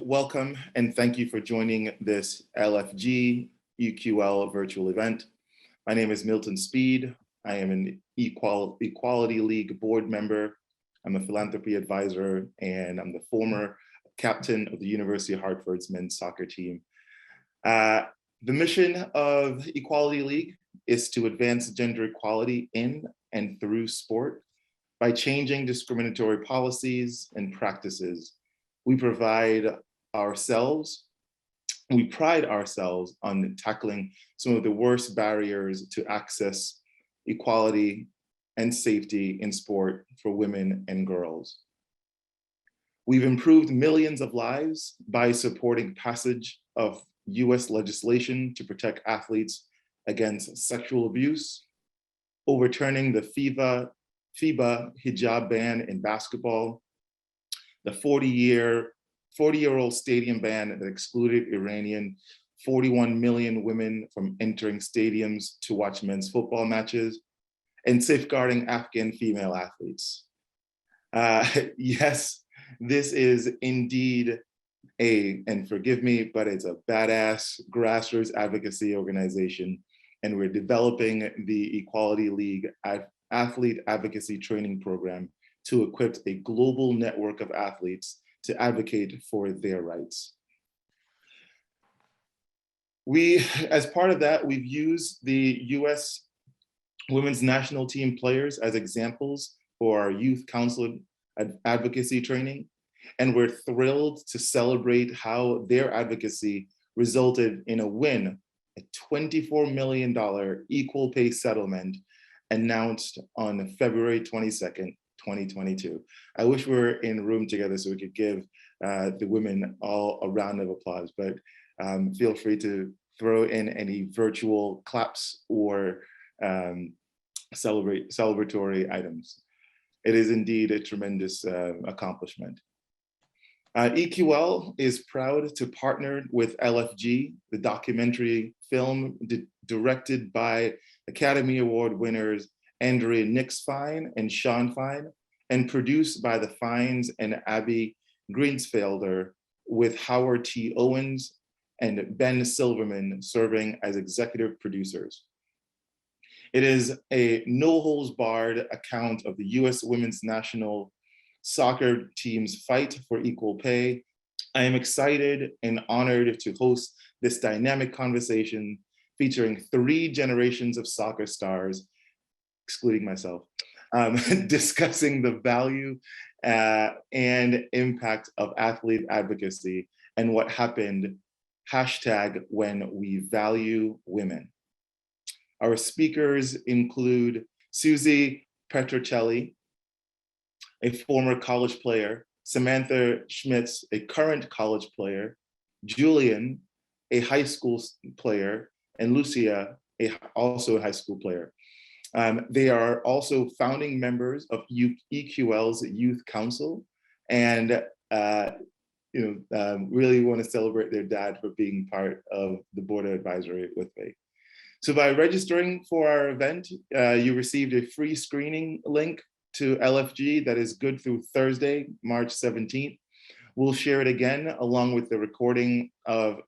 Welcome and thank you for joining this LFG EQL virtual event. My name is Milton Speed. I am an Equality League board member. I'm a philanthropy advisor, and I'm the former captain of the University of Hartford's men's soccer team. The mission of Equality League is to advance gender equality in and through sport by changing discriminatory policies and practices. We pride ourselves on tackling some of the worst barriers to access, equality, and safety in sport for women and girls. We've improved millions of lives by supporting passage of US legislation to protect athletes against sexual abuse, overturning the FIBA hijab ban in basketball, the 40-year-old stadium ban that excluded Iranian 41 million women from entering stadiums to watch men's football matches, and safeguarding Afghan female athletes. Yes, this is indeed and forgive me, but it's a badass grassroots advocacy organization, and we're developing the Equality League Athlete Advocacy Training Program to equip a global network of athletes to advocate for their rights. As part of that, we've used the US women's national team players as examples for our youth council advocacy training. And we're thrilled to celebrate how their advocacy resulted in a win, a $24 million equal pay settlement announced on February 22nd, 2022. I wish we were in a room together so we could give the women all a round of applause, but feel free to throw in any virtual claps or celebratory items. It is indeed a tremendous accomplishment. EQL is proud to partner with LFG, the documentary film directed by Academy Award winners Andrea Nix Fine and Sean Fine, and produced by the Fines and Abby Greensfelder, with Howard T. Owens and Ben Silverman serving as executive producers. It is a no-holds-barred account of the US women's national soccer team's fight for equal pay. I am excited and honored to host this dynamic conversation featuring 3 generations of soccer stars, excluding myself, discussing the value and impact of athlete advocacy and what happened, #when we value women. Our speakers include Susie Petrocelli, a former college player, Samantha Schmitz, a current college player, Julian, a high school player, and Lucia, also a high school player. They are also founding members of EQL's Youth Council, and really want to celebrate their dad for being part of the board of advisory with me. So by registering for our event, you received a free screening link to LFG that is good through Thursday, March 17th. We'll share it again along with the recording of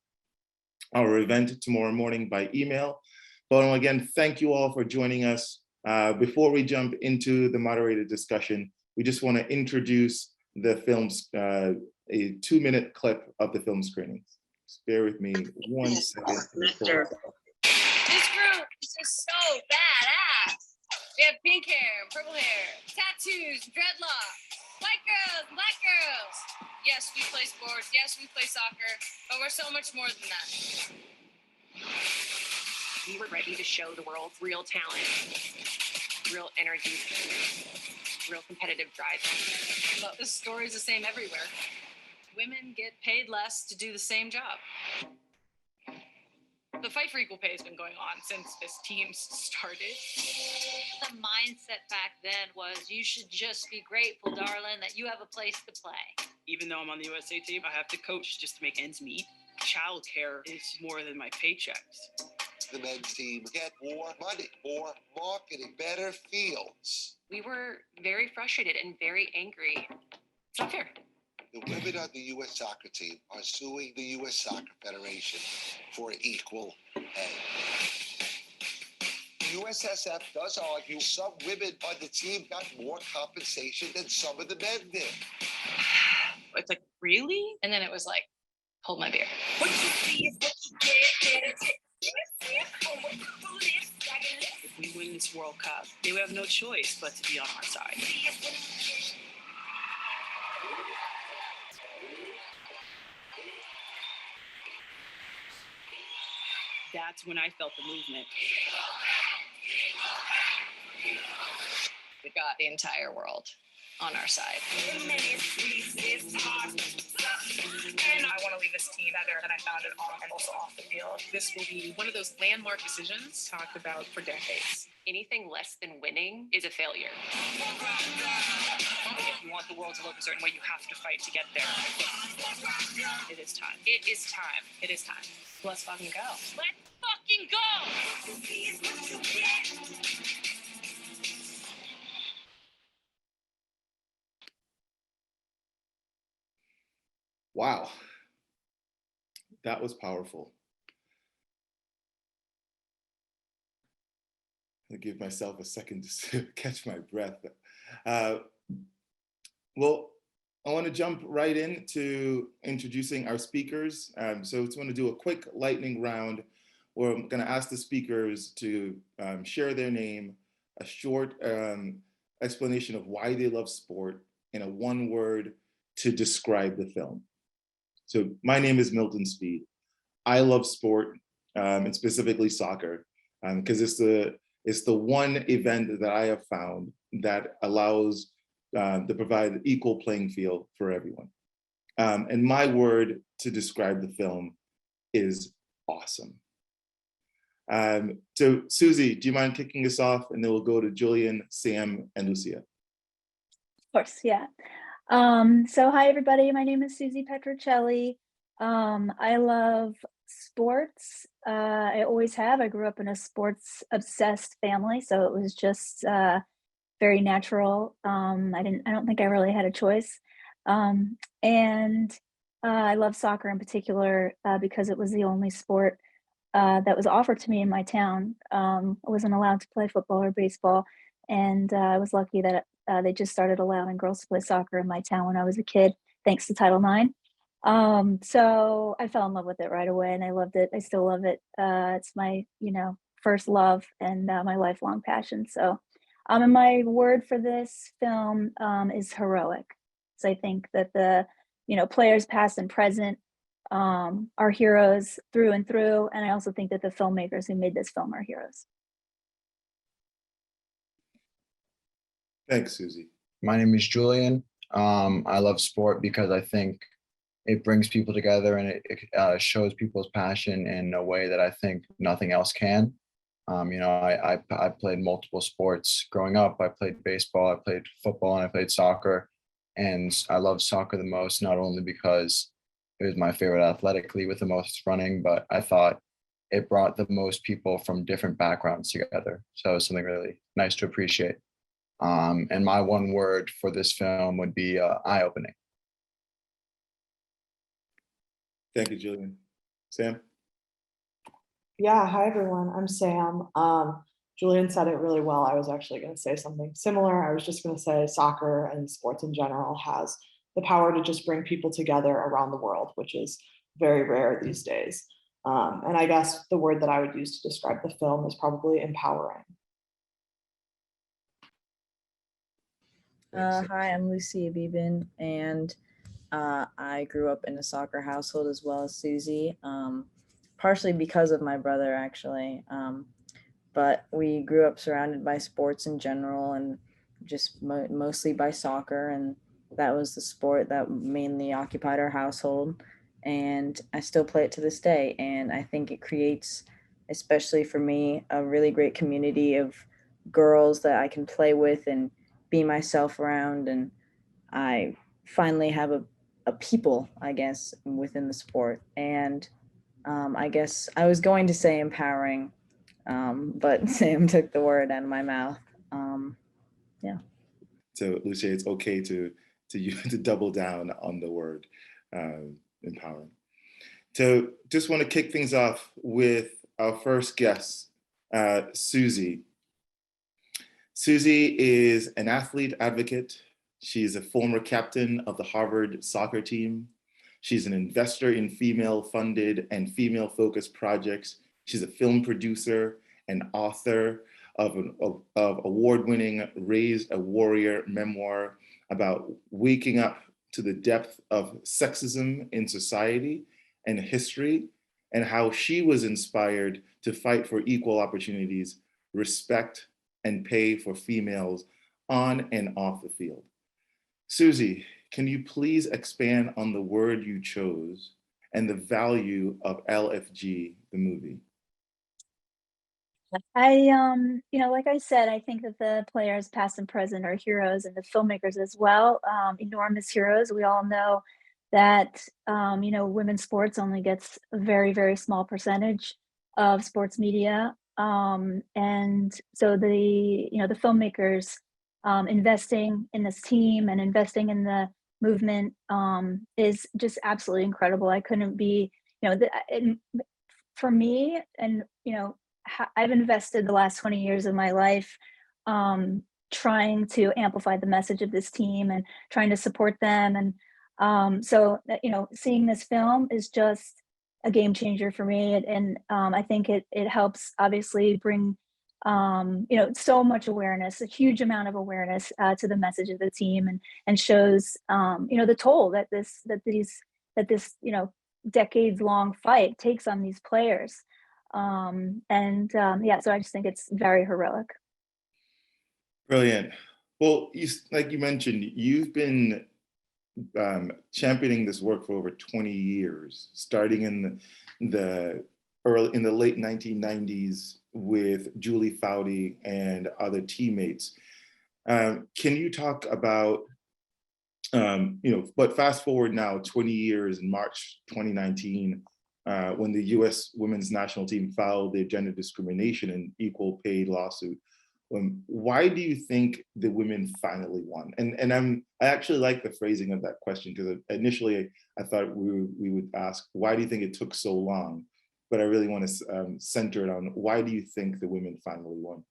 our event tomorrow morning by email. But again, thank you all for joining us. Before we jump into the moderated discussion, we just want to introduce the film's, a 2-minute clip of the film screening. Just bear with me 1 second. This group is just so badass. We have pink hair, purple hair, tattoos, dreadlocks, white girls, black girls. Yes, we play sports. Yes, we play soccer, but we're so much more than that. We were ready to show the world real talent, real energy, real competitive drive. But the story's the same everywhere. Women get paid less to do the same job. The fight for equal pay has been going on since this team started. The mindset back then was you should just be grateful, darling, that you have a place to play. Even though I'm on the USA team, I have to coach just to make ends meet. Childcare is more than my paychecks. The men's team get more money, more marketing, better fields. We were very frustrated and very angry. It's not fair. The women on the U.S. soccer team are suing the U.S. Soccer Federation for equal pay. USSF does argue some women on the team got more compensation than some of the men did. It's like, really? And then it was like, hold my beer. What you see is what you get. If we win this World Cup, they would have no choice but to be on our side. That's when I felt the movement. We got the entire world on our side. And I want to leave this team better than I found it on and also off the field. This will be one of those landmark decisions talked about for decades. Anything less than winning is a failure. If you want the world to look a certain way, you have to fight to get there. It is time. It is time. It is time. Let's fucking go. Let's fucking go! Wow. That was powerful. I'll give myself a second to catch my breath. Well, I want to jump right into introducing our speakers. So I just want to do a quick lightning round where I'm going to ask the speakers to share their name, a short explanation of why they love sport, and a one word to describe the film. So my name is Milton Speed. I love sport, and specifically soccer, because it's the one event that I have found that allows to provide equal playing field for everyone. And my word to describe the film is awesome. So Susie, do you mind kicking us off? And then we'll go to Julian, Sam, and Lucia. Of course, yeah. So hi everybody, my name is Susie Petrocelli. I love sports. I always have. I grew up in a sports obsessed family, so it was just very natural. I don't think I really had a choice. And I love soccer in particular because it was the only sport that was offered to me in my town. I wasn't allowed to play football or baseball, and I was lucky that they just started allowing girls to play soccer in my town when I was a kid, thanks to Title IX. So I fell in love with it right away, and I loved it. I still love it. It's my, first love and my lifelong passion. So, and my word for this film is heroic. So I think that the, players past and present are heroes through and through, and I also think that the filmmakers who made this film are heroes. Thanks, Susie. My name is Julian. I love sport because I think it brings people together and it shows people's passion in a way that I think nothing else can. I played multiple sports growing up. I played baseball, I played football, and I played soccer. And I love soccer the most, not only because it was my favorite athletically with the most running, but I thought it brought the most people from different backgrounds together. So it was something really nice to appreciate. And my one word for this film would be eye-opening. Thank you, Julian. Sam? Yeah, hi everyone, I'm Sam. Julian said it really well. I was actually going to say something similar. I was just going to say soccer and sports in general has the power to just bring people together around the world, which is very rare these days. And I guess the word that I would use to describe the film is probably empowering. Hi, I'm Lucia Beeben, and I grew up in a soccer household as well as Susie, partially because of my brother, actually. But we grew up surrounded by sports in general and just mostly by soccer. And that was the sport that mainly occupied our household. And I still play it to this day. And I think it creates, especially for me, a really great community of girls that I can play with and be myself around. And I finally have a people, I guess, within the sport. And I guess I was going to say empowering, but Sam took the word out of my mouth. Yeah. So Lucia, it's okay to to double down on the word empowering. So just want to kick things off with our first guest, Susie. Susie is an athlete advocate. She's a former captain of the Harvard soccer team. She's an investor in female-funded and female-focused projects. She's a film producer and author of award-winning Raise a Warrior memoir about waking up to the depth of sexism in society and history, and how she was inspired to fight for equal opportunities, respect, and pay for females on and off the field. Susie, can you please expand on the word you chose and the value of LFG, the movie? Like I said, I think that the players past and present are heroes, and the filmmakers as well, enormous heroes. We all know that, women's sports only gets a very, very small percentage of sports media. And so the filmmakers investing in this team and investing in the movement is just absolutely incredible. I couldn't be, for me, and, I've invested the last 20 years of my life trying to amplify the message of this team and trying to support them. And seeing this film is just a game changer for me. And I think it helps obviously bring, so much awareness, a huge amount of awareness to the message of the team, and shows, the toll that this decades long fight takes on these players. So I just think it's very heroic. Brilliant. Well, like you mentioned, you've been championing this work for over 20 years, starting in the late 1990s with Julie Foudy and other teammates. Can you talk about, but fast forward now 20 years in March 2019, when the US women's national team filed their gender discrimination and equal pay lawsuit. Why do you think the women finally won? And I actually like the phrasing of that question, because initially I thought we would ask, why do you think it took so long? But I really want to center it on, why do you think the women finally won?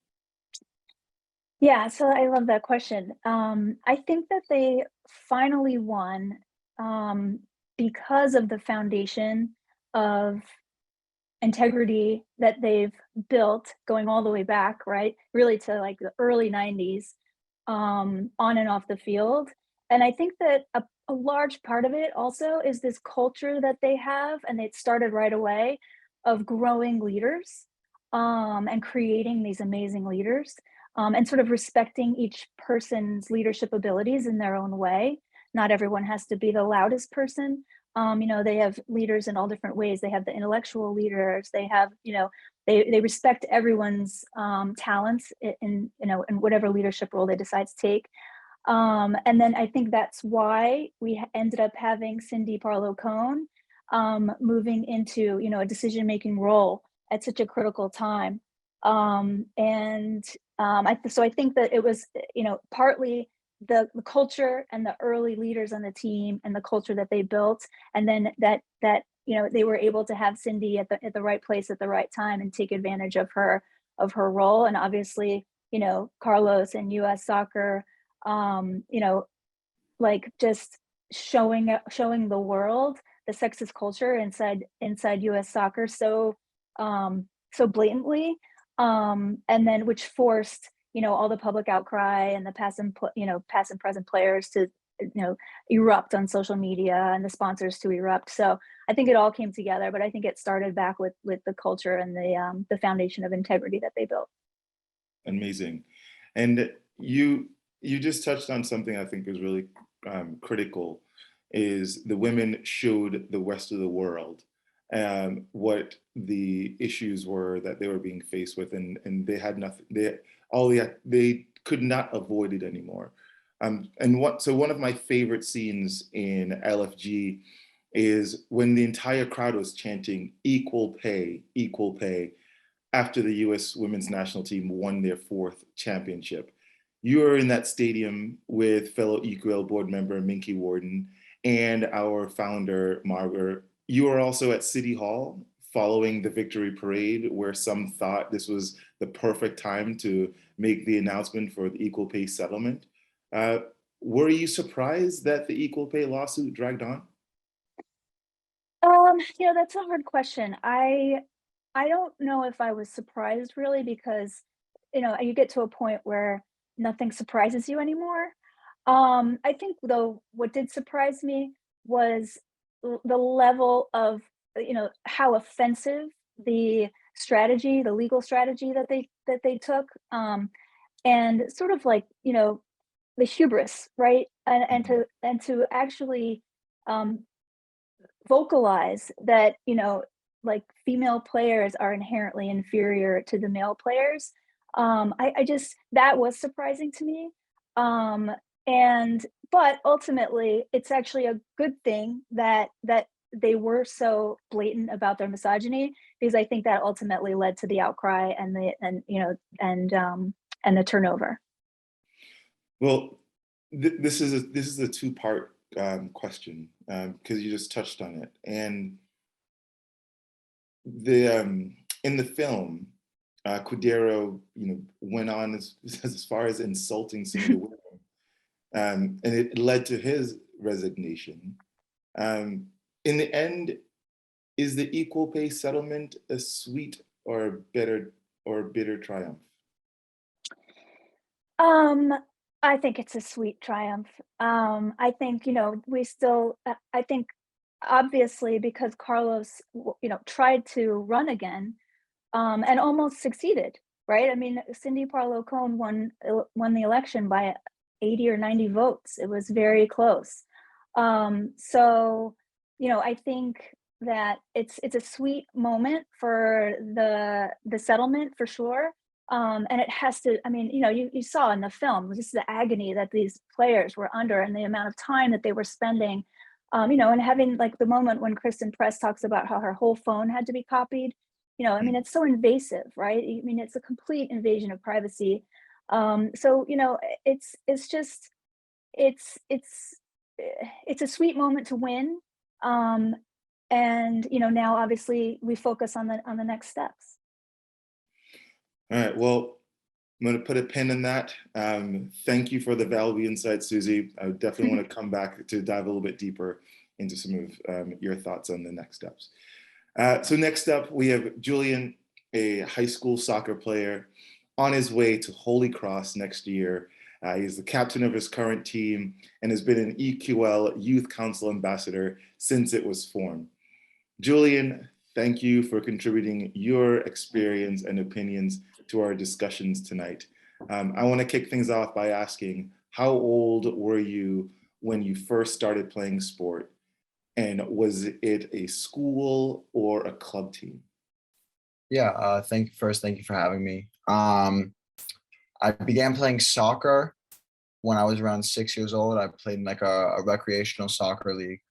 Yeah, so I love that question. I think that they finally won because of the foundation of integrity that they've built going all the way back, right? Really to like the early 90s, on and off the field. And I think that a large part of it also is this culture that they have, and it started right away, of growing leaders and creating these amazing leaders, and sort of respecting each person's leadership abilities in their own way. Not everyone has to be the loudest person. They have leaders in all different ways. They have the intellectual leaders. They have, they respect everyone's talents in whatever leadership role they decide to take. And then I think that's why we ended up having Cindy Parlow-Cone moving into, a decision-making role at such a critical time. So I think that it was, partly the culture and the early leaders on the team and the culture that they built, and then that they were able to have Cindy at the right place at the right time and take advantage of her role. And obviously, Carlos and US soccer, like just showing the world the sexist culture inside US soccer so blatantly, and then which forced all the public outcry and the past and present players to erupt on social media, and the sponsors to erupt. So I think it all came together, but I think it started back with the culture and the foundation of integrity that they built. Amazing. And you just touched on something I think is really critical, is the women showed the rest of the world what the issues were that they were being faced with, and they had nothing. They could not avoid it anymore. So one of my favorite scenes in LFG is when the entire crowd was chanting equal pay after the US women's national team won their 4th championship. You were in that stadium with fellow EQL board member Minky Warden and our founder, Margaret. You were also at City Hall following the victory parade, where some thought this was the perfect time to make the announcement for the equal pay settlement. Uh, were you surprised that the equal pay lawsuit dragged on? That's a hard question. I don't know if I was surprised really because, you get to a point where nothing surprises you anymore. I think though what did surprise me was the level of, how offensive the the legal strategy that they took, and sort of like, the hubris, right? And to actually um, vocalize that, like female players are inherently inferior to the male players. I just that was surprising to me. Um, and but ultimately, it's actually a good thing that they were so blatant about their misogyny because I think that ultimately led to the outcry and and the turnover. Well, this is a two-part question because you just touched on it. And the in the film, Cudero, went on as far as insulting some of the women, and it led to his resignation. In the end, is the equal pay settlement a sweet or bitter triumph? Um, I think it's a sweet triumph. I think, we still, I think obviously because Carlos, tried to run again, and almost succeeded, right? I mean, Cindy Parlow Cohn won the election by 80 or 90 votes. It was very close. So, I think that it's a sweet moment for the settlement for sure. And it has to, I mean, you saw in the film just the agony that these players were under and the amount of time that they were spending, and having like the moment when Kristen Press talks about how her whole phone had to be copied. I mean, it's so invasive, right? I mean, it's a complete invasion of privacy. So, it's just it's it's a sweet moment to win. Um, and now obviously we focus on the next steps. All right. Well, I'm going to put a pin in that. Thank you for the valuable insight, Susie. I would definitely want to come back to dive a little bit deeper into some of your thoughts on the next steps. So next up, we have Julian, a high school soccer player on his way to Holy Cross next year. He's the captain of his current team and has been an EQL Youth Council ambassador since it was formed. Julian, thank you for contributing your experience and opinions to our discussions tonight. I want to kick things off by asking, how old were you when you first started playing sport? And was it a school or a club team? Yeah, thank you for having me. I began playing soccer when I was around 6 years old. I played in like a recreational soccer league.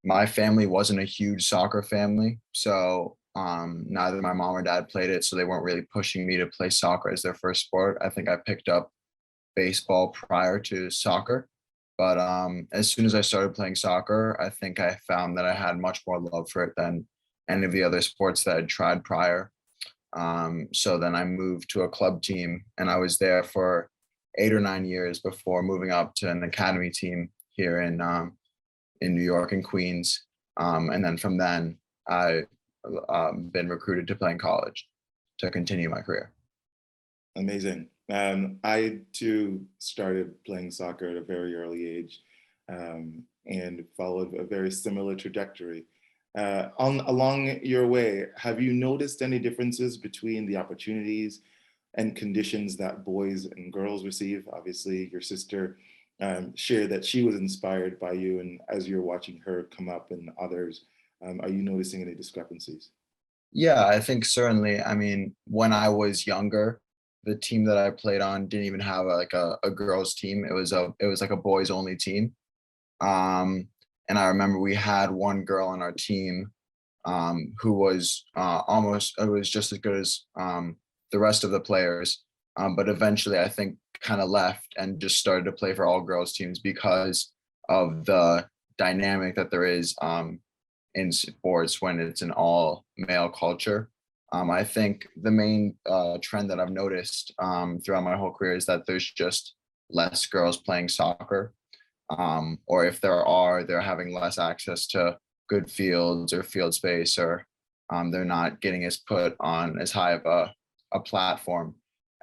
My family wasn't a huge soccer family, so neither my mom or dad played it, so they weren't really pushing me to play soccer as their first sport. I think I picked up baseball prior to soccer, but as soon as I started playing soccer, I think I found that I had much more love for it than any of the other sports that I'd tried prior. So then I moved to a club team, and I was there for 8 or 9 years before moving up to an academy team here in New York and Queens. And then from then, I been recruited to play in college to continue my career. Amazing. I too started playing soccer at a very early age, and followed a very similar trajectory. Along your way, have you noticed any differences between the opportunities and conditions that boys and girls receive? Obviously, your sister shared that she was inspired by you, and as you're watching her come up and others, are you noticing any discrepancies? Yeah, I think certainly. I mean, when I was younger, the team that I played on didn't even have a girls team. It was like a boys only team. And I remember we had one girl on our team who was almost it was just as good as the rest of the players. but eventually I think kind of left and just started to play for all girls teams because of the dynamic that there is in sports when it's an all male culture. I think the main trend that I've noticed throughout my whole career is that there's just less girls playing soccer. Or if there are, they're having less access to good fields or field space, or they're not getting as put on as high of a platform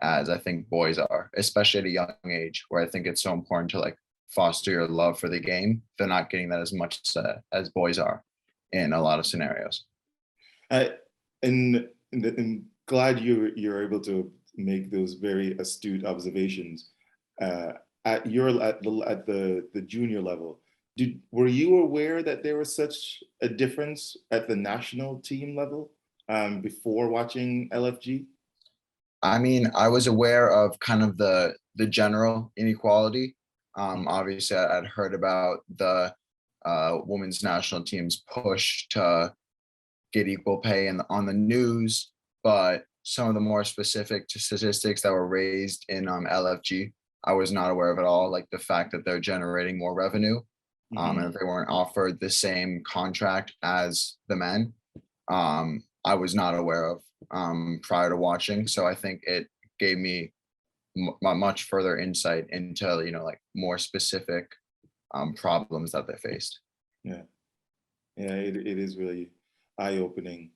as I think boys are, especially at a young age, where I think it's so important to like foster your love for the game. They're not getting that as much as boys are in a lot of scenarios. And glad you're able to make those very astute observations. At the junior level, were you aware that there was such a difference at the national team level before watching LFG? I mean, I was aware of kind of the general inequality. Obviously, I'd heard about the women's national team's push to get equal pay on the news, but some of the more specific statistics that were raised in LFG, I was not aware of at all. Like the fact that they're generating more revenue, and if they weren't offered the same contract as the men, I was not aware of prior to watching. So I think it gave me much further insight into, like more specific problems that they faced. Yeah, it is really eye-opening.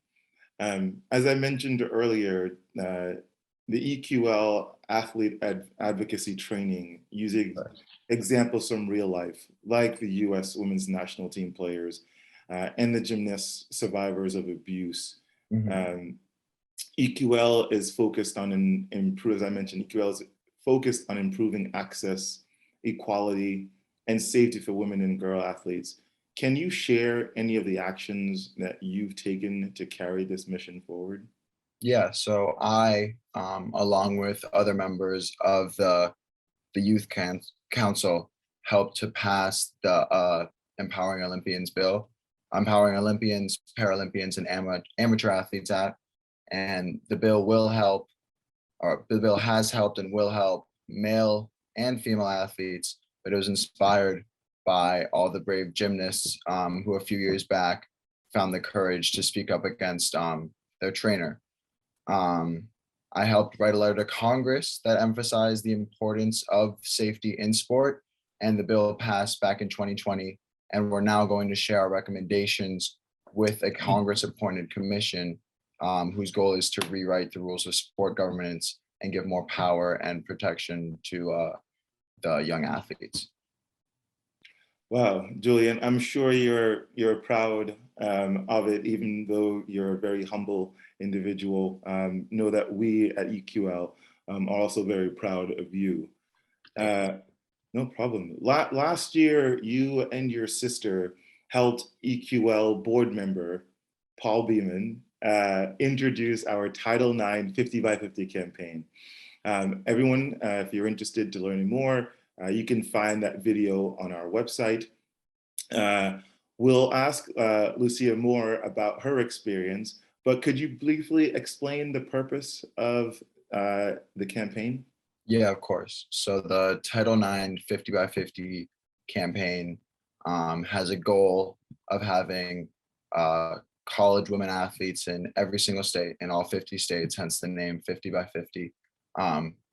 As I mentioned earlier, the EQL athlete advocacy training using examples from real life, like the US women's national team players and the gymnasts survivors of abuse. EQL is focused on as I mentioned, EQL is focused on improving access, equality, and safety for women and girl athletes. Can you share any of the actions that you've taken to carry this mission forward? Yeah, so I, along with other members of the Youth Council, helped to pass the Empowering Olympians bill, Empowering Olympians, Paralympians, and Amateur Athletes Act. And the bill will help, or the bill has helped and will help male and female athletes, but it was inspired by all the brave gymnasts who a few years back found the courage to speak up against their trainer. I helped write a letter to Congress that emphasized the importance of safety in sport, and the bill passed back in 2020. And we're now going to share our recommendations with a Congress-appointed commission whose goal is to rewrite the rules of sport governance and give more power and protection to the young athletes. Wow, Julian, I'm sure you're proud of it, even though you're a very humble individual. Know that we at EQL are also very proud of you. No problem. Last year, you and your sister helped EQL board member Paul Beeman introduce our Title IX 50 by 50 campaign. Everyone, if you're interested to learn more, you can find that video on our website. We'll ask Lucia more about her experience, but could you briefly explain the purpose of the campaign? Yeah, of course. So the Title IX 50 by 50 campaign has a goal of having college women athletes in every single state, in all 50 states, hence the name 50 by 50,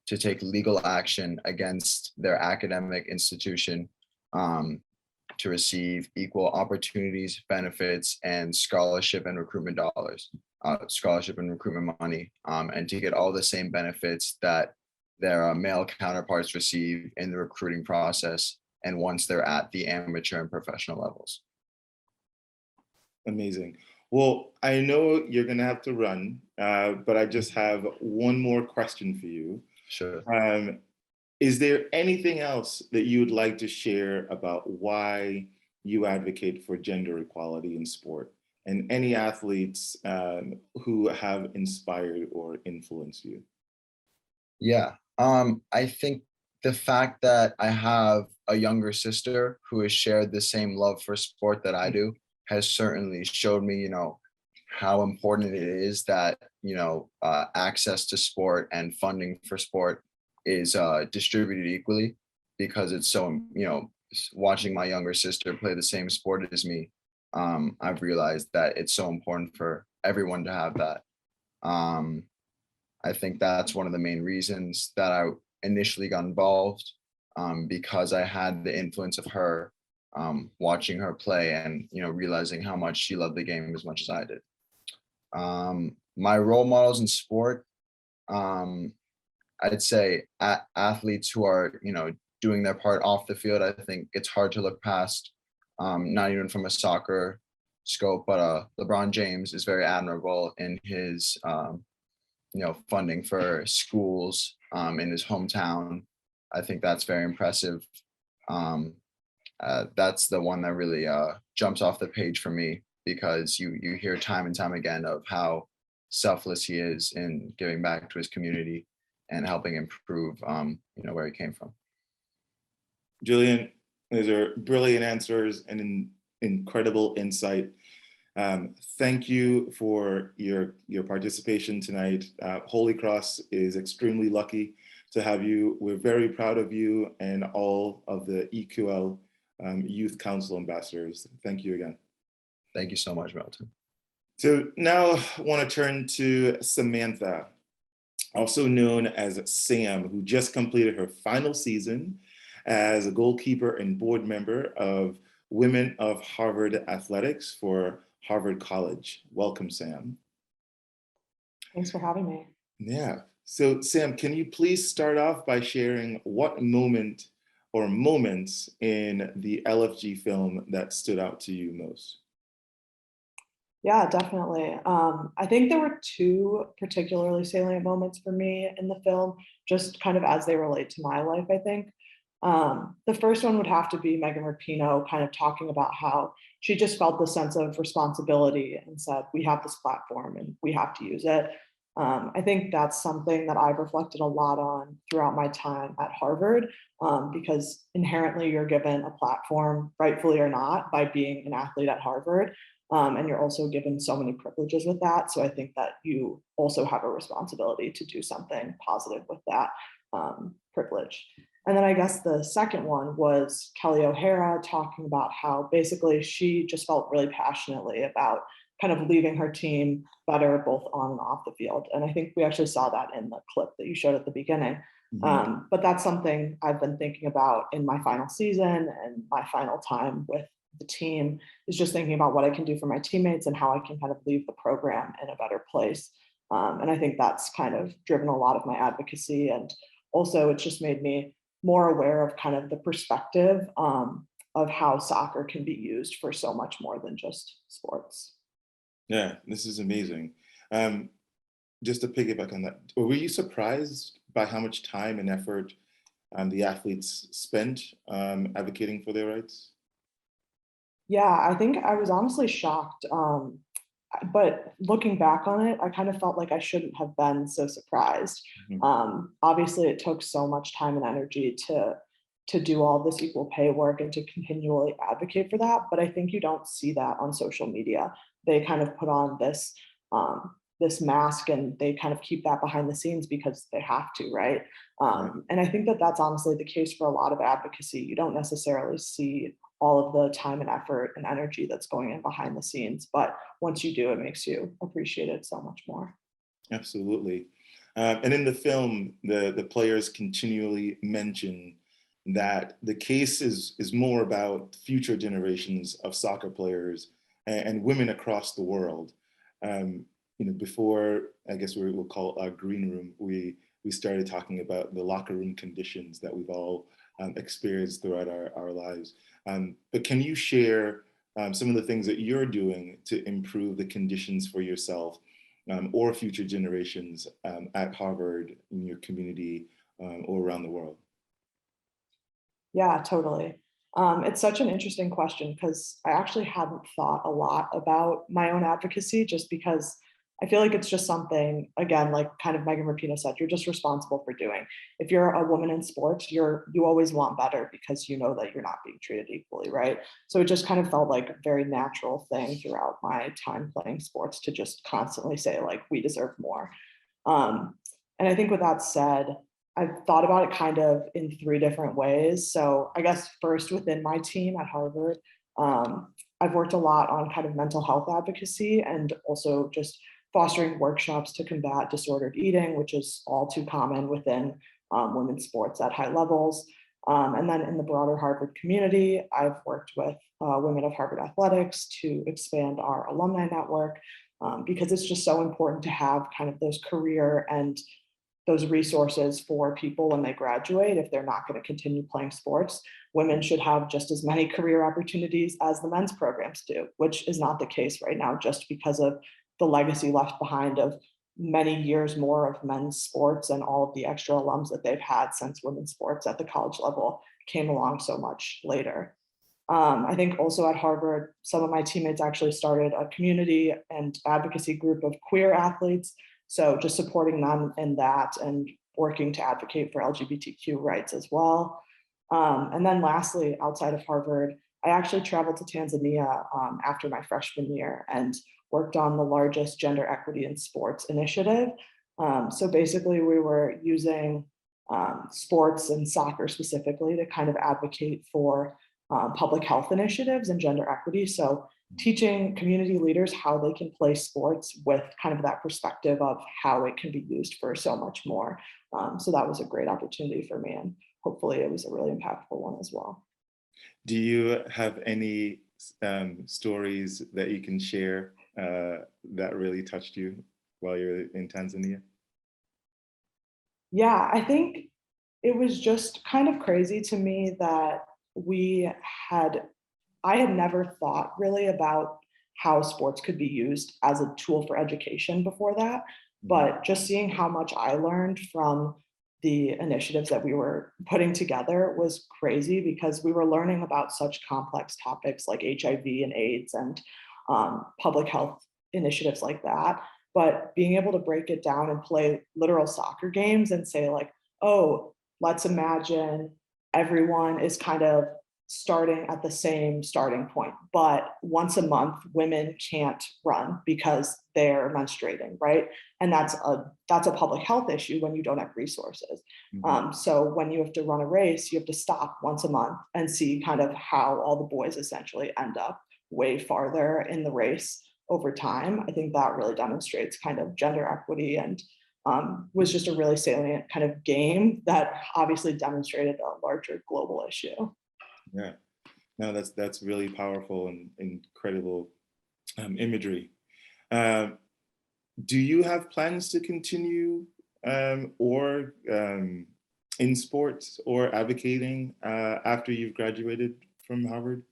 to take legal action against their academic institution to receive equal opportunities, benefits, and scholarship and recruitment dollars, scholarship and recruitment money, and to get all the same benefits that their male counterparts receive in the recruiting process and once they're at the amateur and professional levels. Amazing. Well, I know you're going to have to run, but I just have one more question for you. Sure. Is there anything else that you would like to share about why you advocate for gender equality in sport, and any athletes who have inspired or influenced you? Yeah, I think the fact that I have a younger sister who has shared the same love for sport that I do has certainly showed me, how important it is that, access to sport and funding for sport is distributed equally, because it's so, watching my younger sister play the same sport as me, I've realized that it's so important for everyone to have that. I think that's one of the main reasons that I initially got involved, because I had the influence of her, watching her play and, realizing how much she loved the game as much as I did. My role models in sport, I'd say athletes who are, doing their part off the field. I think it's hard to look past, not even from a soccer scope, but LeBron James is very admirable in his, funding for schools in his hometown. I think that's very impressive. That's the one that really jumps off the page for me, because you hear time and time again of how selfless he is in giving back to his community and helping improve, where he came from. Julian, those are brilliant answers and incredible insight. Thank you for your participation tonight. Holy Cross is extremely lucky to have you. We're very proud of you and all of the EQL Youth Council ambassadors. Thank you again. Thank you so much, Milton. So now I want to turn to Samantha, also known as Sam, who just completed her final season as a goalkeeper and board member of Women of Harvard Athletics for Harvard College. Welcome, Sam. Thanks for having me. Yeah. So Sam, can you please start off by sharing what moment or moments in the LFG film that stood out to you most? Yeah, definitely. I think there were two particularly salient moments for me in the film, just kind of as they relate to my life, I think. The first one would have to be Megan Rapinoe kind of talking about how she just felt the sense of responsibility and said, we have this platform and we have to use it. I think that's something that I've reflected a lot on throughout my time at Harvard, because inherently you're given a platform, rightfully or not, by being an athlete at Harvard. And you're also given so many privileges with that. So I think that you also have a responsibility to do something positive with that privilege. And then I guess the second one was Kelly O'Hara talking about how basically she just felt really passionately about kind of leaving her team better both on and off the field. And I think we actually saw that in the clip that you showed at the beginning. Mm-hmm. But that's something I've been thinking about in my final season and my final time with the team, is just thinking about what I can do for my teammates and how I can kind of leave the program in a better place. And I think that's kind of driven a lot of my advocacy. And also it's just made me more aware of kind of the perspective of how soccer can be used for so much more than just sports. Yeah, this is amazing. Just to piggyback on that, were you surprised by how much time and effort the athletes spent advocating for their rights? Yeah, I think I was honestly shocked. But looking back on it, I kind of felt like I shouldn't have been so surprised. Mhm. Obviously, it took so much time and energy to do all this equal pay work and to continually advocate for that. But I think you don't see that on social media. They kind of put on this mask and they kind of keep that behind the scenes because they have to, right? And I think that that's honestly the case for a lot of advocacy. You don't necessarily see all of the time and effort and energy that's going in behind the scenes, but once you do, it makes you appreciate it so much more. Absolutely. And in the film, the players continually mention that the case is more about future generations of soccer players and women across the world. Before, I guess we'll call it our green room, we started talking about the locker room conditions that we've all experienced throughout our lives. But can you share some of the things that you're doing to improve the conditions for yourself or future generations at Harvard, in your community, or around the world? Yeah, totally. It's such an interesting question because I actually hadn't thought a lot about my own advocacy just because I feel like it's just something, again, like kind of Megan Rapinoe said, you're just responsible for doing. If you're a woman in sports, you always want better because you know that you're not being treated equally, right? So it just kind of felt like a very natural thing throughout my time playing sports to just constantly say like, we deserve more. And I think with that said, I've thought about it kind of in three different ways. So I guess first within my team at Harvard, I've worked a lot on kind of mental health advocacy and also just fostering workshops to combat disordered eating, which is all too common within women's sports at high levels. And then in the broader Harvard community, I've worked with women of Harvard athletics to expand our alumni network because it's just so important to have kind of those career and those resources for people when they graduate. If they're not going to continue playing sports, women should have just as many career opportunities as the men's programs do, which is not the case right now, just because of the legacy left behind of many years more of men's sports and all of the extra alums that they've had since women's sports at the college level came along so much later. I think also at Harvard, some of my teammates actually started a community and advocacy group of queer athletes. So just supporting them in that and working to advocate for LGBTQ rights as well. And then lastly, outside of Harvard, I actually traveled to Tanzania after my freshman year and worked on the largest gender equity in sports initiative. So basically we were using sports and soccer specifically to kind of advocate for public health initiatives and gender equity. So teaching community leaders how they can play sports with kind of that perspective of how it can be used for so much more. So that was a great opportunity for me, and hopefully it was a really impactful one as well. Do you have any stories that you can share that really touched you while you're in Tanzania? Yeah, I think it was just kind of crazy to me that I had never thought really about how sports could be used as a tool for education before that, but just seeing how much I learned from the initiatives that we were putting together was crazy because we were learning about such complex topics like HIV and AIDS and public health initiatives like that. But being able to break it down and play literal soccer games and say like, oh, let's imagine everyone is kind of starting at the same starting point, but once a month women can't run because they're menstruating, right? And that's a public health issue when you don't have resources. So when you have to run a race, you have to stop once a month and see kind of how all the boys essentially end up way farther in the race over time. I think that really demonstrates kind of gender equity and was just a really salient kind of game that obviously demonstrated a larger global issue. Yeah, no, that's really powerful and incredible imagery. Do you have plans to continue or in sports or advocating after you've graduated from Harvard?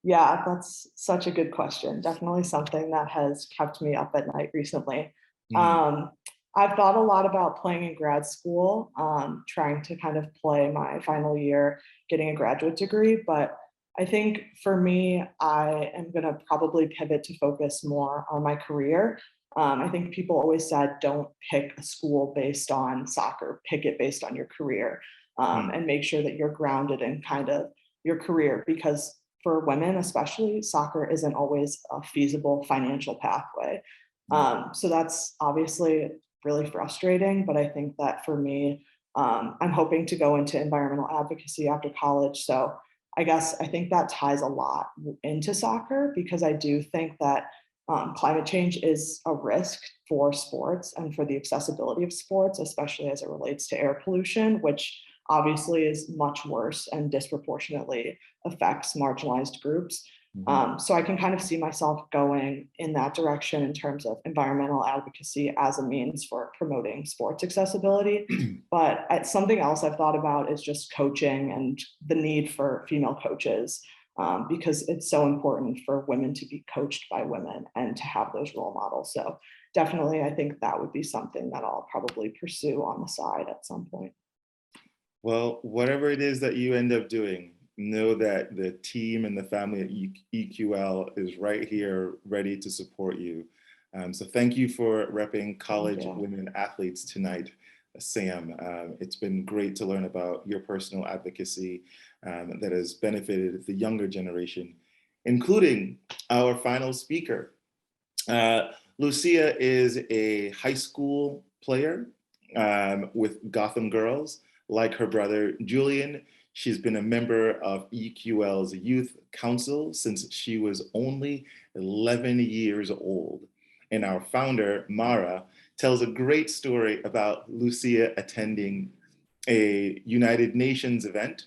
Yeah, that's such a good question. Definitely something that has kept me up at night recently. I've thought a lot about playing in grad school, trying to kind of play my final year, getting a graduate degree. But I think for me, I am going to probably pivot to focus more on my career. I think people always said, don't pick a school based on soccer, pick it based on your career, and make sure that you're grounded in kind of your career, because for women especially, soccer isn't always a feasible financial pathway. So that's obviously really frustrating, but I think that for me, I'm hoping to go into environmental advocacy after college. So I think that ties a lot into soccer, because I do think that climate change is a risk for sports and for the accessibility of sports, especially as it relates to air pollution, which obviously is much worse and disproportionately affects marginalized groups. So I can kind of see myself going in that direction in terms of environmental advocacy as a means for promoting sports accessibility. But something else I've thought about is just coaching and the need for female coaches, because it's so important for women to be coached by women and to have those role models. So definitely, I think that would be something that I'll probably pursue on the side at some point. Well, whatever it is that you end up doing, know that the team and the family at EQL is right here ready to support you. So thank you for repping college you. women athletes tonight, Sam. It's been great to learn about your personal advocacy that has benefited the younger generation, including our final speaker. Lucia is a high school player with Gotham Girls. Like her brother Julian, she's been a member of EQL's Youth Council since she was only 11 years old. And our founder, Mara, tells a great story about Lucia attending a United Nations event.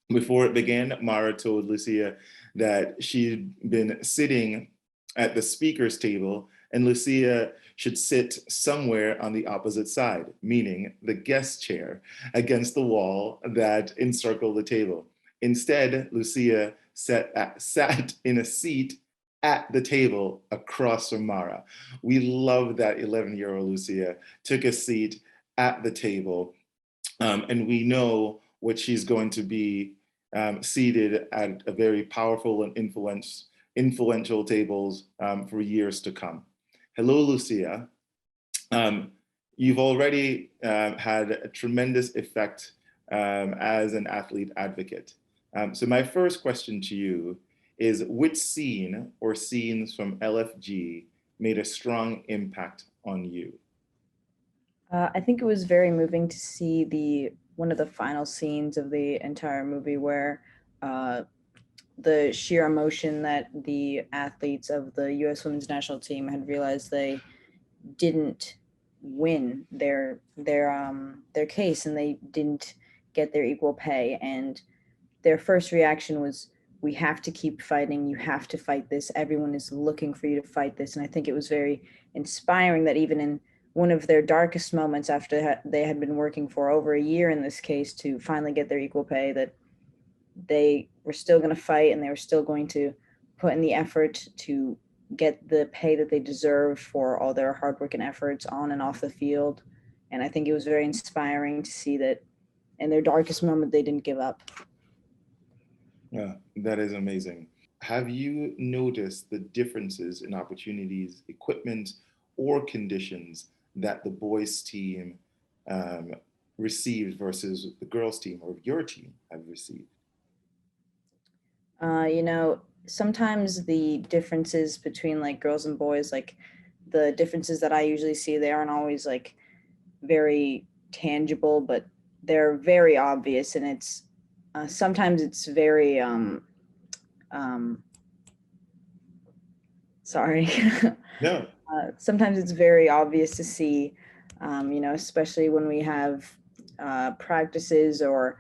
Before it began, Mara told Lucia that she'd been sitting at the speaker's table and Lucia should sit somewhere on the opposite side, meaning the guest chair against the wall that encircled the table. Instead, Lucia sat in a seat at the table across from Mara. We love that 11-year-old Lucia took a seat at the table, and we know what she's going to be seated at a very powerful and influential tables for years to come. Hello, Lucia. You've already had a tremendous effect as an athlete advocate. So my first question to you is, which scene or scenes from LFG made a strong impact on you? I think it was very moving to see one of the final scenes of the entire movie where the sheer emotion that the athletes of the U.S. Women's National Team had realized they didn't win their case and they didn't get their equal pay, and their first reaction was, we have to keep fighting, you have to fight this, everyone is looking for you to fight this. And I think it was very inspiring that even in one of their darkest moments, after they had been working for over a year in this case to finally get their equal pay, that they were still going to fight and they were still going to put in the effort to get the pay that they deserve for all their hard work and efforts on and off the field. And I think it was very inspiring to see that in their darkest moment, they didn't give up. Yeah, that is amazing. Have you noticed the differences in opportunities, equipment, or conditions that the boys team received versus the girls team or your team have received? Sometimes the differences between like girls and boys, like the differences that I usually see, they aren't always like very tangible, but they're very obvious. And it's sometimes it's very sorry. No. Sometimes it's very obvious to see, especially when we have practices or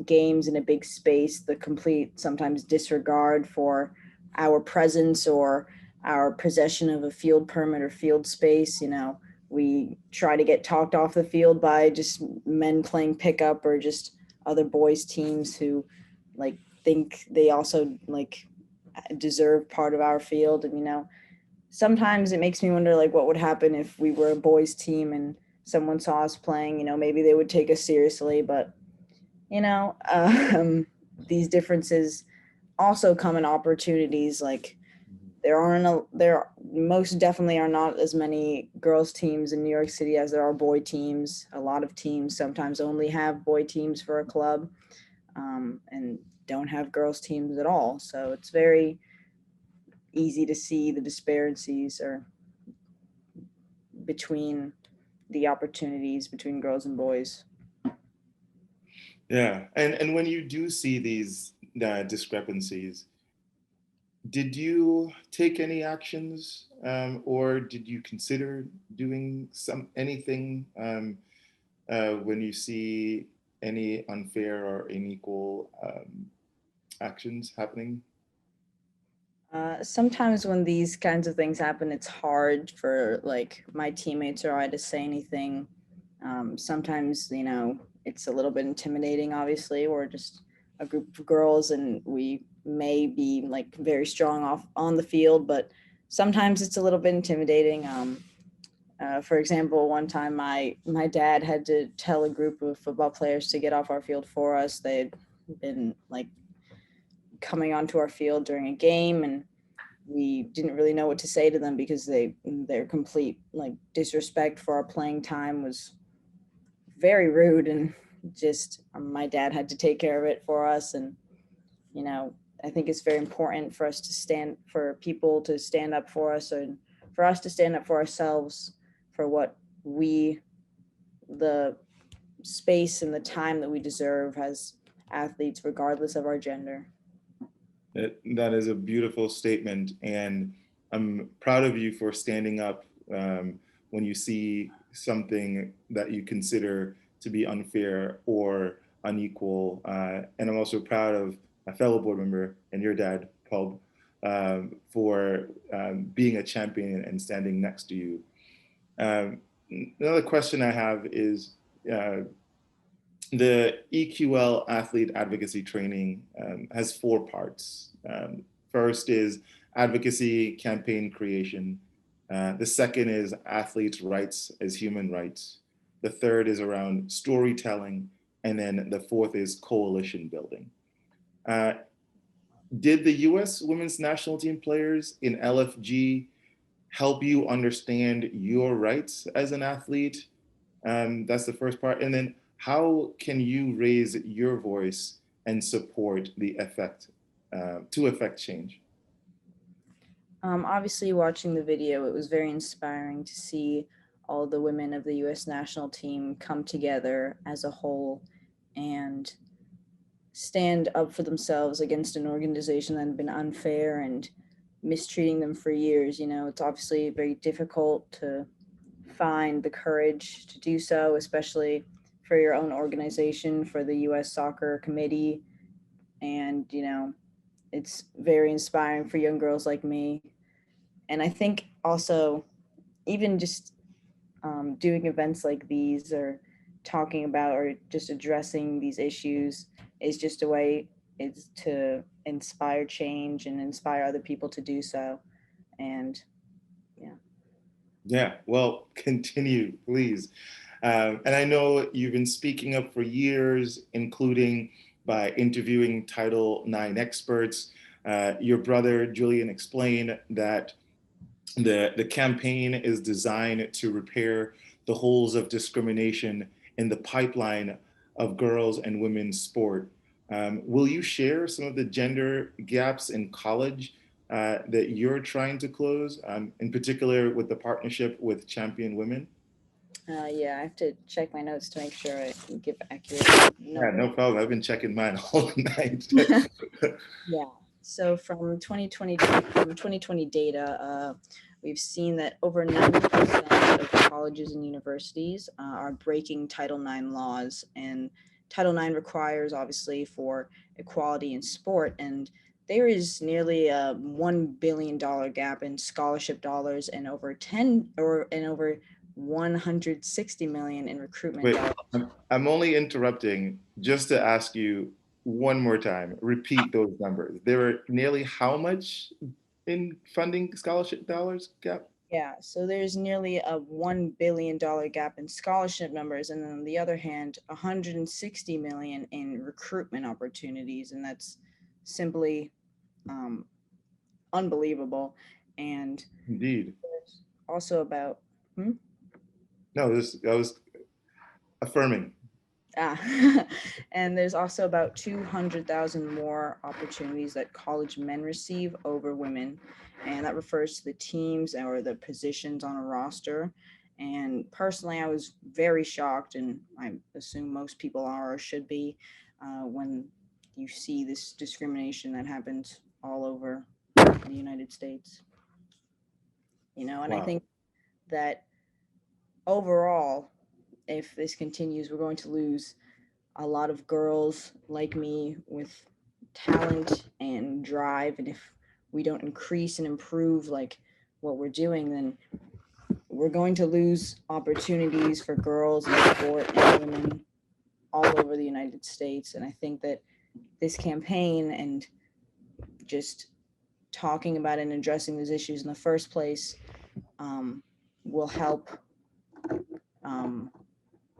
games in a big space, the complete sometimes disregard for our presence or our possession of a field permit or field space. We try to get talked off the field by just men playing pickup or just other boys teams who like think they also like deserve part of our field. And sometimes it makes me wonder like what would happen if we were a boys team and someone saw us playing. Maybe they would take us seriously, but these differences also come in opportunities. Like there most definitely are not as many girls teams in New York City as there are boy teams. A lot of teams sometimes only have boy teams for a club and don't have girls teams at all. So it's very easy to see the disparities or between the opportunities between girls and boys. Yeah, and when you do see these discrepancies, did you take any actions or did you consider doing anything when you see any unfair or unequal actions happening? Sometimes when these kinds of things happen, it's hard for like my teammates or I to say anything. Sometimes, it's a little bit intimidating, obviously. We're just a group of girls and we may be like very strong off on the field, but sometimes it's a little bit intimidating. For example, one time my dad had to tell a group of football players to get off our field for us. They had been like coming onto our field during a game and we didn't really know what to say to them because their complete like disrespect for our playing time was very rude, and just my dad had to take care of it for us. And I think it's very important for us to for people to stand up for us, and for us to stand up for ourselves, for what the space and the time that we deserve as athletes, regardless of our gender. That is a beautiful statement, and I'm proud of you for standing up when you see something that you consider to be unfair or unequal. And I'm also proud of my fellow board member and your dad, Paul, for being a champion and standing next to you. Another question I have is, the EQL athlete advocacy training has 4 parts. First is advocacy campaign creation. The second is athletes' rights as human rights. The third is around storytelling. And then the fourth is coalition building. Did the US women's national team players in LFG help you understand your rights as an athlete? That's the first part. And then how can you raise your voice and support the to affect change? Obviously, watching the video, it was very inspiring to see all the women of the U.S. national team come together as a whole and stand up for themselves against an organization that had been unfair and mistreating them for years. It's obviously very difficult to find the courage to do so, especially for your own organization, for the U.S. Soccer Committee. And, it's very inspiring for young girls like me. And I think also even just doing events like these, or talking about or just addressing these issues, is just a way to inspire change and inspire other people to do so. And yeah, well, continue, please. And I know you've been speaking up for years, including by interviewing Title IX experts. Your brother, Julian, explained that the campaign is designed to repair the holes of discrimination in the pipeline of girls and women's sport. Will you share some of the gender gaps in college that you're trying to close, in particular with the partnership with Champion Women? Yeah, I have to check my notes to make sure I can give accurate Yeah, no problem. I've been checking mine all night. Yeah. So from 2020 data, we've seen that over 90% of colleges and universities are breaking Title IX laws, and Title IX requires, obviously, for equality in sport, and there is nearly a $1 billion gap in scholarship dollars and over 160 million in recruitment Wait, dollars. I'm only interrupting just to ask you one more time, repeat those numbers. There are nearly how much in funding scholarship dollars gap? Yeah, so there's nearly a $1 billion gap in scholarship numbers, and then on the other hand, 160 million in recruitment opportunities, and that's simply unbelievable. And Indeed. there's also about No, I was affirming. and there's also about 200,000 more opportunities that college men receive over women, and that refers to the teams or the positions on a roster. And personally, I was very shocked, and I assume most people are or should be, when you see this discrimination that happens all over the United States. And Wow. I think that overall, if this continues, we're going to lose a lot of girls like me with talent and drive. And if we don't increase and improve like what we're doing, then we're going to lose opportunities for girls in sport and women all over the United States. And I think that this campaign and just talking about and addressing these issues in the first place will help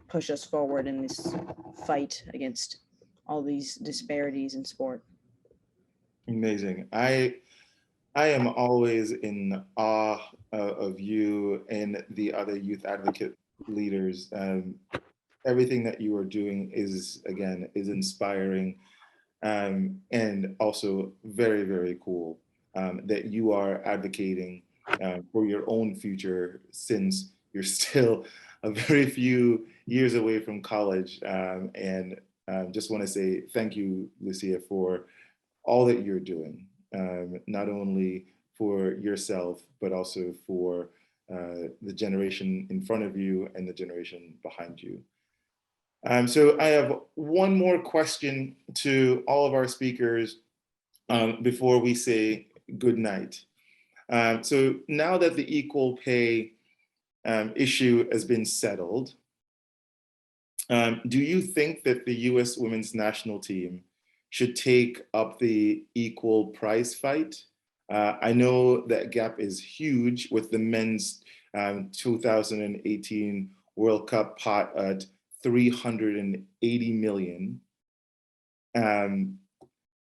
push us forward in this fight against all these disparities in sport. Amazing. I I am always in awe of you and the other youth advocate leaders. Everything that you are doing is, again, is inspiring, and also very, very cool, that you are advocating for your own future, since you're still a very few years away from college. And just want to say thank you, Lucia, for all that you're doing, not only for yourself, but also for the generation in front of you and the generation behind you. So I have one more question to all of our speakers before we say good night. So now that the equal pay issue has been settled, do you think that the US women's national team should take up the equal price fight? I know that gap is huge with the men's 2018 World Cup pot at 380 million,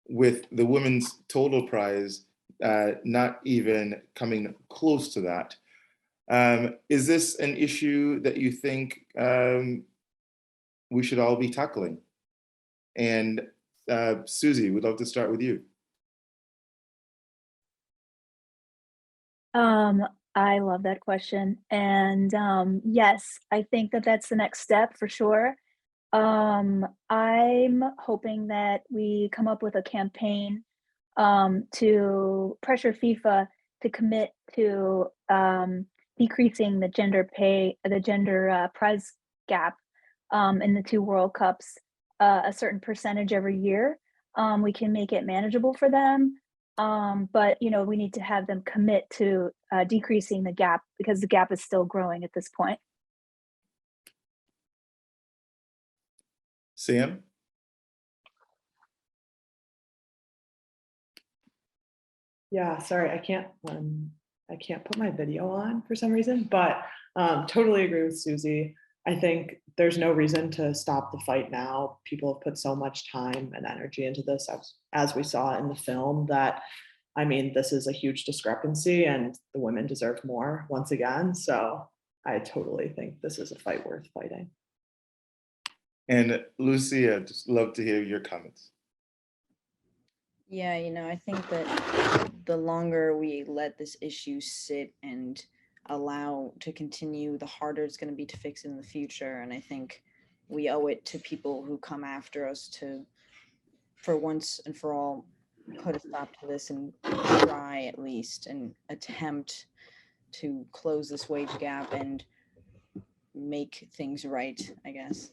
with the women's total prize not even coming close to that. Is this an issue that you think we should all be tackling? And Susie, we'd love to start with you. I love that question. And yes, I think that that's the next step for sure. I'm hoping that we come up with a campaign to pressure FIFA to commit to decreasing the gender prize gap in the two World Cups a certain percentage every year. We can make it manageable for them, but we need to have them commit to decreasing the gap, because the gap is still growing at this point. Sam? Yeah, sorry, I can't put my video on for some reason, but totally agree with Susie. I think there's no reason to stop the fight now. People have put so much time and energy into this, as we saw in the film, that I mean, this is a huge discrepancy and the women deserve more once again. So I totally think this is a fight worth fighting. And Lucia, just love to hear your comments. Yeah, I think that the longer we let this issue sit and allow to continue, the harder it's going to be to fix it in the future. And I think we owe it to people who come after us to, for once and for all, put a stop to this and try at least and attempt to close this wage gap and make things right, I guess.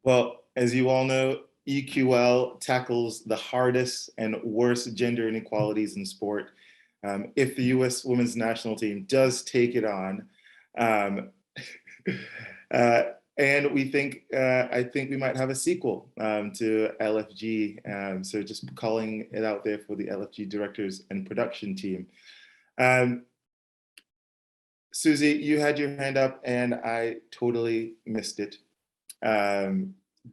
Well, as you all know, EQL tackles the hardest and worst gender inequalities in sport. If the US women's national team does take it on, and we think, I think we might have a sequel to LFG. So just calling it out there for the LFG directors and production team. Susie, you had your hand up and I totally missed it.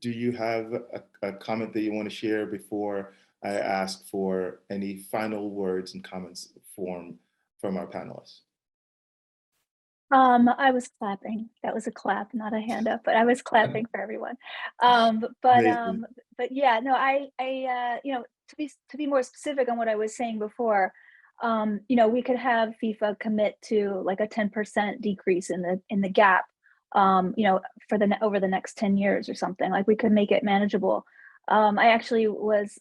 Do you have a comment that you want to share before I ask for any final words and comments from our panelists? I was clapping. That was a clap, not a hand up, but I was clapping for everyone. But yeah, no, I to be more specific on what I was saying before, we could have FIFA commit to like a 10% decrease in the gap, for over the next 10 years or something. Like, we could make it manageable. I actually was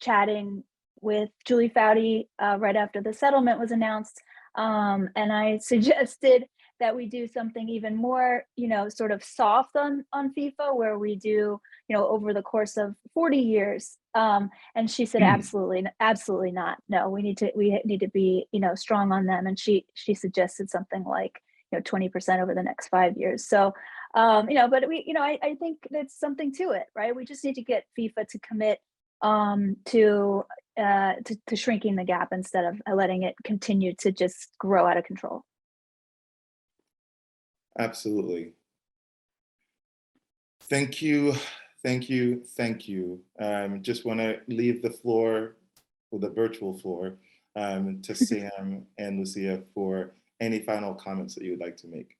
chatting with Julie Foudy right after the settlement was announced. And I suggested that we do something even more, sort of soft on FIFA, where we do, over the course of 40 years. And she said, absolutely not. No, we need to be, strong on them. And she suggested something like, 20% over the next 5 years. So, but I think that's something to it, right? We just need to get FIFA to commit to shrinking the gap instead of letting it continue to just grow out of control. Absolutely. Thank you. Just want to leave the floor or the virtual floor to Sam and Lucia for any final comments that you would like to make.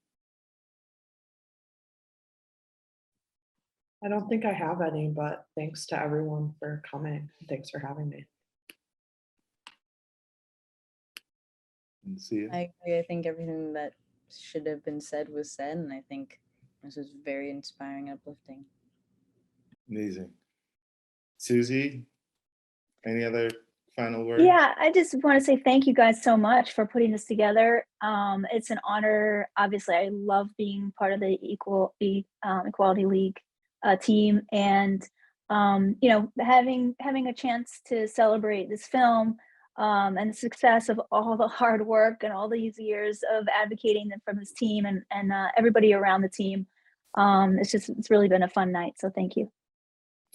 I don't think I have any, but thanks to everyone for coming. Thanks for having me. Lucia? I agree. I think everything that should have been said was said, and I think this was very inspiring and uplifting. Amazing. Susie, any other final words? Yeah, I just want to say thank you guys so much for putting this together. It's an honor. Obviously, I love being part of the Equality League team, and having a chance to celebrate this film and the success of all the hard work and all these years of advocating from this team and everybody around the team. It's really been a fun night. So thank you.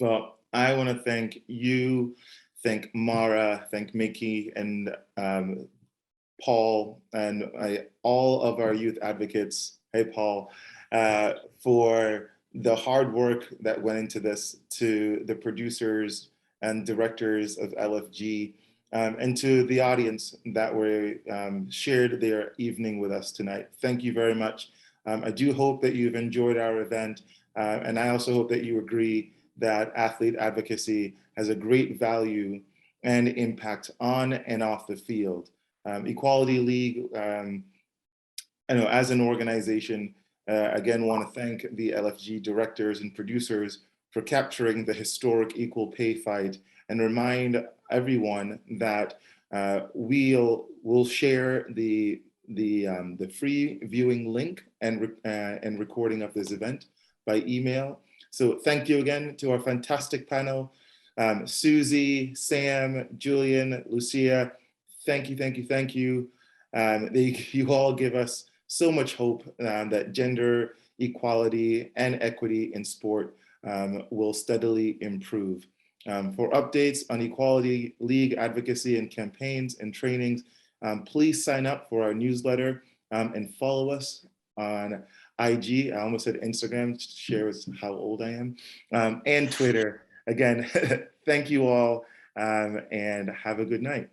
Well, I want to thank you, thank Mara, thank Mickey, and Paul, and all of our youth advocates. Hey, Paul, for the hard work that went into this, to the producers and directors of LFG, and to the audience that were shared their evening with us tonight. Thank you very much. I do hope that you've enjoyed our event, and I also hope that you agree that athlete advocacy has a great value and impact on and off the field. Equality League, as an organization, again, want to thank the LFG directors and producers for capturing the historic equal pay fight, and remind everyone that we'll share the free viewing link and recording of this event by email. So thank you again to our fantastic panel, Susie, Sam, Julian, Lucia. Thank you, thank you, thank you. You all give us so much hope that gender equality and equity in sport will steadily improve. For updates on Equality League advocacy and campaigns and trainings, please sign up for our newsletter and follow us on IG. I almost said Instagram, shares how old I am, and Twitter. Again, thank you all, and have a good night.